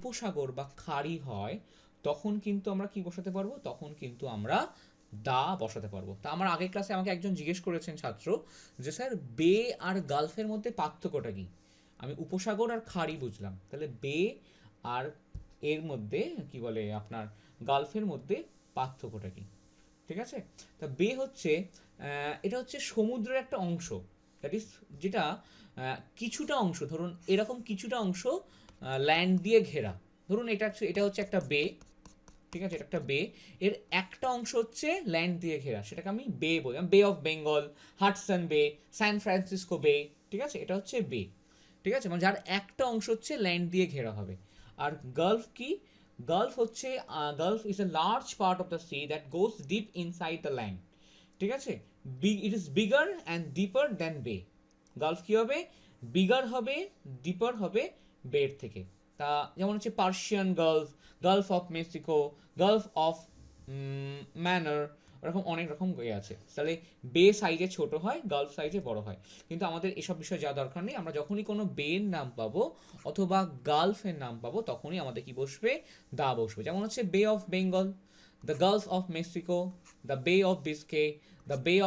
উপসাগর বা খাড়ি হয় তখন কিন্তু আমরা কি বসাতে পারবো, তখন কিন্তু আমরা দা বসাতে পারবো। তা আমার আগের ক্লাসে আমাকে একজন জিজ্ঞেস করেছেন ছাত্র যে স্যার বে আর গালফের মধ্যে পার্থক্যটা কি। আমি উপসাগর আর খাড়ি বুঝলাম, তাহলে বে আর এর মধ্যে কি বলে আপনার গালফের মধ্যে পার্থক্যটা কি। ঠিক আছে, তা বে হচ্ছে এটা হচ্ছে সমুদ্রের একটা অংশ, দ্যাট ইজ যেটা কিছুটা অংশ, ধরুন এরকম কিছুটা অংশ ল্যান্ড দিয়ে ঘেরা। ধরুন এটা হচ্ছে একটা বে, ঠিক আছে, এটা একটা বে, এর একটা অংশ হচ্ছে ল্যান্ড দিয়ে ঘেরা, সেটাকে আমি বে বলি, বে অফ বেঙ্গল, হাডসন বে, স্যান ফ্রান্সিসকো বে, ঠিক আছে, এটা হচ্ছে বে। ঠিক আছে, মানে যার একটা অংশ হচ্ছে ল্যান্ড দিয়ে ঘেরা হবে। আর গালফ কি, গালফ হচ্ছে gulf is a large part of the sea that goes deep inside the land. ঠিক আছে, it is bigger and deeper than bay. Gulf কি হবে, বিগার হবে, ডিপার হবে বের থেকে। তা যেমন হচ্ছে Persian Gulf, Gulf of Mexico, Gulf of manner, ওরকম অনেক রকম ইয়ে আছে। তাহলে বে সাইজে ছোট হয়, গালফ সাইজে বড় হয়, কিন্তু আমাদের এসব বিষয়ে যাওয়া দরকার নেই। আমরা যখনই কোনো বের নাম পাবো অথবা গালফের নাম পাবো তখনই আমাদের কি বসবে, দা বসবে। যেমন হচ্ছে বে of Bengal, the Gulf of Mexico, the বে অফ বিস্কে, দ্য বে অফ